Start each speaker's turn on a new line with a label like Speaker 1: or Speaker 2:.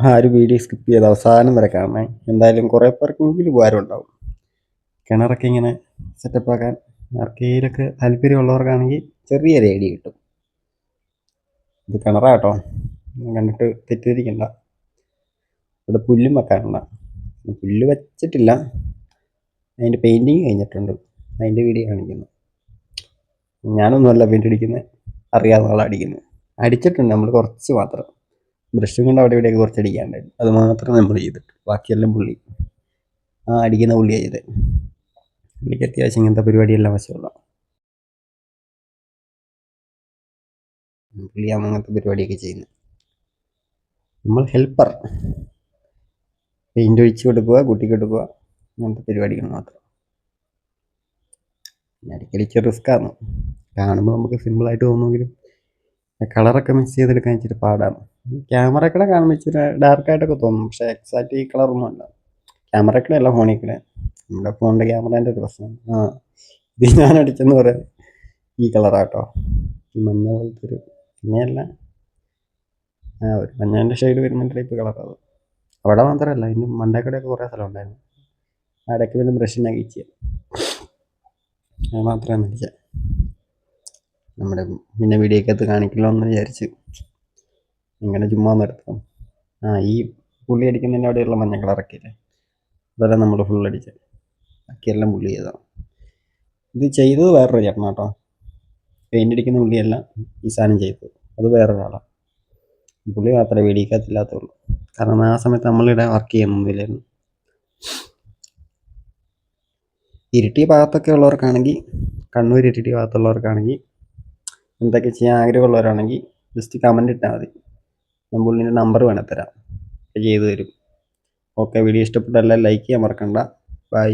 Speaker 1: ആ ഒരു video skip ചെയ്ത് അവസാനം വരെ കാണണേ. എന്തായാലും കുറേ പേർക്കെങ്കിലും ഉപകാരം ഉണ്ടാവും. കിണറൊക്കെ ഇങ്ങനെ സെറ്റപ്പാക്കാൻ ആർക്കെങ്കിലൊക്കെ താല്പര്യമുള്ളവർക്കാണെങ്കിൽ ചെറിയൊരു ഐഡിയ കിട്ടും. ഇത് കിണറാട്ടോ, കണ്ടിട്ട് തെറ്റിദ്ധരിക്കണ്ട. ഇവിടെ പുല്ലും വെക്കാനുള്ള, പുല്ല് വെച്ചിട്ടില്ല, അതിൻ്റെ പെയിൻറ്റിങ് കഴിഞ്ഞിട്ടുണ്ട്. അതിൻ്റെ വീഡിയോ കാണിക്കുന്നു. ഞാനൊന്നുമല്ല പെയിൻ്റ് അടിക്കുന്നത്, അറിയാവുന്ന ആളാണ് അടിക്കുന്നത്. അടിച്ചിട്ടുണ്ട് നമ്മൾ കുറച്ച് മാത്രം. ബ്രഷും കൊണ്ട് അവിടെ ഇവിടെയൊക്കെ കുറച്ച് അടിക്കാണ്ടായിരുന്നു, അത് മാത്രം നമ്മൾ ചെയ്തിട്ട്. ബാക്കിയെല്ലാം പുള്ളി അടിക്കുന്ന പുള്ളിയാണ് ചെയ്തത്. പുള്ളിക്ക് അത്യാവശ്യം ഇങ്ങനത്തെ പരിപാടിയെല്ലാം വശമുള്ള പുള്ളിയാണ് അങ്ങനത്തെ പരിപാടിയൊക്കെ ചെയ്യുന്നത്. നമ്മൾ ഹെൽപ്പർ, പെയിൻ്റ് ഒഴിച്ച് കൊടുക്കുക, കൂട്ടി കൊടുക്കുക, അങ്ങനത്തെ പരിപാടികൾ മാത്രം. അടിക്കടിച്ച് റിസ്ക്കാണ്, കാണുമ്പോൾ നമുക്ക് സിമ്പിളായിട്ട് തോന്നുമെങ്കിലും കളറൊക്കെ മിക്സ് ചെയ്തെടുക്കാൻ ഇച്ചിരി പാടാണ്. ക്യാമറക്കടെ കാണുമ്പോൾ ഇച്ചിരി ഡാർക്കായിട്ടൊക്കെ തോന്നും, പക്ഷേ എക്സാക്റ്റ് ഈ കളറൊന്നും അല്ല. ക്യാമറക്കടെ അല്ല, ഫോണിക്കടെ. നമ്മുടെ ഫോണിൻ്റെ ക്യാമറേൻ്റെ ഒരു പ്രശ്നമാണ്. ഇത് ഞാൻ അടിച്ചെന്ന് പറയാം, ഈ കളറാട്ടോ, ഈ മഞ്ഞ പോലത്തെ ഒരു മഞ്ഞയല്ല, ഒരു മഞ്ഞേൻ്റെ ഷെയ്ഡ് വരുന്ന ടൈപ്പ് കളറാണ്. അവിടെ മാത്രമല്ല, ഇതിന് മണ്ടേക്കടെയൊക്കെ കുറേ സ്ഥലം ഉണ്ടായിരുന്നു. അവിടെയൊക്കെ പിന്നെ ബ്രഷിനെ അയച്ച് അത് മാത്രമാണ് അടിച്ചത്. നമ്മുടെ പിന്നെ വീഡിയോക്കകത്ത് കാണിക്കല്ലോ എന്ന് വിചാരിച്ച് ഇങ്ങനെ ചുമ്മാ നിർത്താം. ഈ പുള്ളി അടിക്കുന്നതിൻ്റെ അവിടെയുള്ള മഞ്ഞ കളറൊക്കെ ഇല്ലേ, അതെല്ലാം നമ്മൾ ഫുൾ അടിച്ചത്, ബാക്കിയെല്ലാം പുള്ളി ചെയ്തതാണ്. ഇത് ചെയ്തത് വേറൊരു ചേട്ടനാ കേട്ടോ, പെയിൻ്റ് അടിക്കുന്ന പുള്ളിയല്ല ഈ സാധനം ചെയ്തത്, അത് വേറൊരാളാണ്. പുള്ളി മാത്രമേ വീഡിയോക്കകത്തില്ലാത്തുള്ളൂ, കാരണം ആ സമയത്ത് നമ്മളിവിടെ വർക്ക് ചെയ്യുന്നൊന്നുമില്ലായിരുന്നു. ഇരിട്ടി ഭാഗത്തൊക്കെ ഉള്ളവർക്കാണെങ്കിൽ, കണ്ണൂർ ഇരിട്ടി ഭാഗത്തുള്ളവർക്കാണെങ്കിൽ, എന്തൊക്കെ ചെയ്യാൻ ആഗ്രഹമുള്ളവരാണെങ്കിൽ ജസ്റ്റ് കമൻ്റ് ഇട്ടാൽ മതി, ഞാൻ പുള്ളിൻ്റെ നമ്പർ വേണേൽ തരാം, ചെയ്തു തരും. ഓക്കെ, വീഡിയോ ഇഷ്ടപ്പെട്ടെല്ലാം ലൈക്ക് ചെയ്യാൻ മറക്കണ്ട. ബൈ.